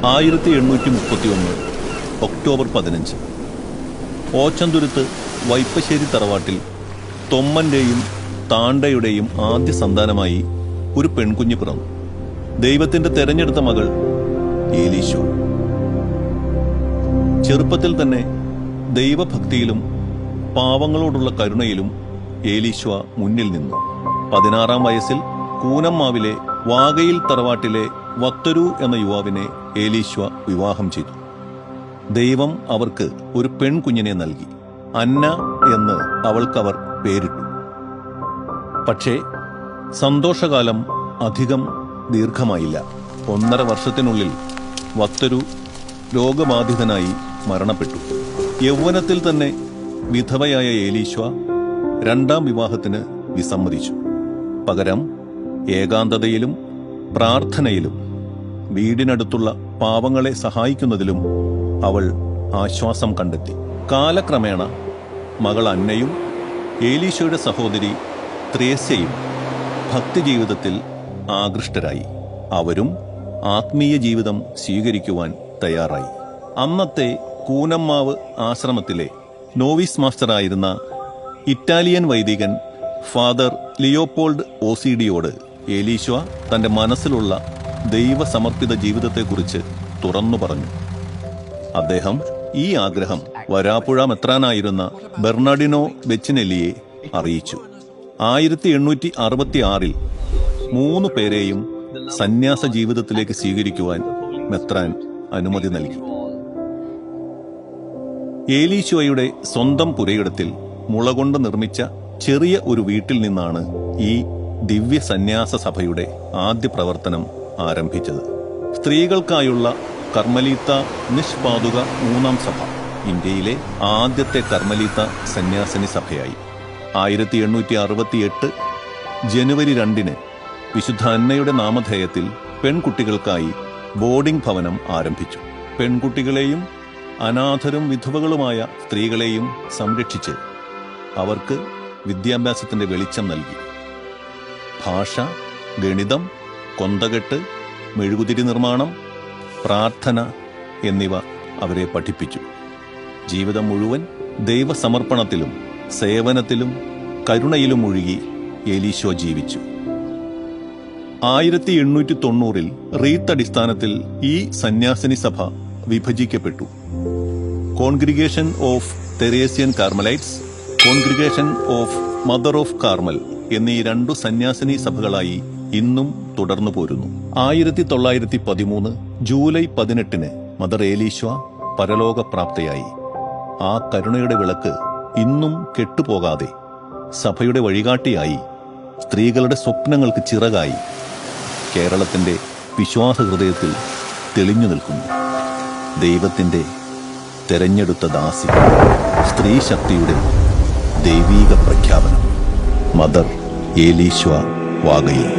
1831 October 15 Ochanthuruth വൈപ്പശ്ശേരി തറവാട്ടിൽ തൊമ്മന്റെയും താണ്ടയുടെയും ആദ്യ സന്താനമായി ഒരു പെൺകുഞ്ഞ് പിറന്നു. ദൈവത്തിന്റെ തെരഞ്ഞെടുത്ത മകൾ ഏലീശോ. ചെറുപ്പത്തിൽ തന്നെ ദൈവഭക്തിയിലും പാവങ്ങളോടുള്ള കരുണയിലും ഏലീശോ മുന്നിൽ നിന്നു. 16-ാം വയസ്സിൽ കൂനമ്മാവിലെ വാകയിൽ തറവാട്ടിലെ വക്തരു എന്ന യുവാവിനെ ഏലീശോ വിവാഹം ചെയ്തു. ദൈവം അവർക്ക് ഒരു പെൺകുഞ്ഞിനെ നൽകി. അന്ന എന്ന് അവൾക്കവർ പേരിട്ടു. പക്ഷേ സന്തോഷകാലം അധികം ദീർഘമായില്ല. 1.5 വർഷത്തിനുള്ളിൽ വക്തരു രോഗബാധിതനായി മരണപ്പെട്ടു. യൗവനത്തിൽ തന്നെ വിധവയായ ഏലീശോ 2ാം വിവാഹത്തിന് വിസമ്മതിച്ചു. പകരം ഏകാന്തതയിലും പ്രാർത്ഥനയിലും വീടിനടുത്തുള്ള പാവങ്ങളെ സഹായിക്കുന്നതിലും അവൾ ആശ്വാസം കണ്ടെത്തി. കാലക്രമേണ മകൾ അന്നയും ഏലീശോയുടെ സഹോദരി ത്രേസ്യയും ഭക്തിജീവിതത്തിൽ ആകൃഷ്ടരായി. അവരും ആത്മീയ ജീവിതം സ്വീകരിക്കുവാൻ തയ്യാറായി. അന്നത്തെ കൂനമ്മാവ് ആശ്രമത്തിലെ നോവിസ് മാസ്റ്ററായിരുന്ന ഇറ്റാലിയൻ വൈദികൻ ഫാദർ ലിയോപോൾഡ് ഓസിഡിയോട് ഏലീശോ തന്റെ മനസ്സിലുള്ള ദൈവസമർപ്പിത ജീവിതത്തെക്കുറിച്ച് തുറന്നു പറഞ്ഞു. അദ്ദേഹം ഈ ആഗ്രഹം വരാപ്പുഴ മെത്രാനായിരുന്ന ബെർണാഡിനോ ബെച്ചിനെല്ലിയെ അറിയിച്ചു. 1866 3 പേരെയും സന്യാസ ജീവിതത്തിലേക്ക് സ്വീകരിക്കുവാൻ മെത്രാൻ അനുമതി നൽകി. ഏലീശോയുടെ സ്വന്തം പുരയിടത്തിൽ മുളകൊണ്ട് നിർമ്മിച്ച ചെറിയ ഒരു വീട്ടിൽ നിന്നാണ് ഈ ദിവ്യ സന്യാസ സഭയുടെ ആദ്യ പ്രവർത്തനം ആരംഭിച്ചത്. സ്ത്രീകൾക്കായുള്ള കർമ്മലീത്ത നിഷ്പാതുക 3ാം സഭ ഇന്ത്യയിലെ ആദ്യത്തെ കർമ്മലീത്ത സന്യാസിനി സഭയായി. 1868 ജനുവരി 2 വിശുദ്ധ അന്നയുടെ നാമധേയത്തിൽ പെൺകുട്ടികൾക്കായി ബോർഡിംഗ് ഭവനം ആരംഭിച്ചു. പെൺകുട്ടികളെയും അനാഥരും വിധവകളുമായ സ്ത്രീകളെയും സംരക്ഷിച്ച് അവർക്ക് വിദ്യാഭ്യാസത്തിന്റെ വെളിച്ചം നൽകി. ഭാഷ, ഗണിതം, കൊന്തകെട്ട്, മെഴുകുതിരി നിർമ്മാണം, പ്രാർത്ഥന എന്നിവ അവരെ പഠിപ്പിച്ചു. ജീവിതം മുഴുവൻ ദൈവസമർപ്പണത്തിലും സേവനത്തിലും കരുണയിലും മുഴുകി ഏലീശോ ജീവിച്ചു. 1890 റീത്ത് അടിസ്ഥാനത്തിൽ ഈ സന്യാസിനി സഭ വിഭജിക്കപ്പെട്ടു. Congregation of Teresian Carmelites, congregation of mother of Carmel എന്നീ 2 സന്യാസിനി സഭകളായി ഇന്നും തുടർന്നു പോരുന്നു. 1913 ജൂലൈ 18 മദർ ഏലീശോ പരലോകപ്രാപ്തയായി. ആ കരുണയുടെ വിളക്ക് ഇന്നും കെട്ടുപോകാതെ സഭയുടെ വഴികാട്ടിയായി, സ്ത്രീകളുടെ സ്വപ്നങ്ങൾക്ക് ചിറകായി കേരളത്തിന്റെ വിശ്വാസ ഹൃദയത്തിൽ തെളിഞ്ഞു നിൽക്കുന്നു. ദൈവത്തിന്റെ തെരഞ്ഞെടുത്ത ദാസി, സ്ത്രീ ശക്തിയുടെ ദൈവീക പ്രഖ്യാപനം. മദർ ഏലീശോ വാകയിൽ.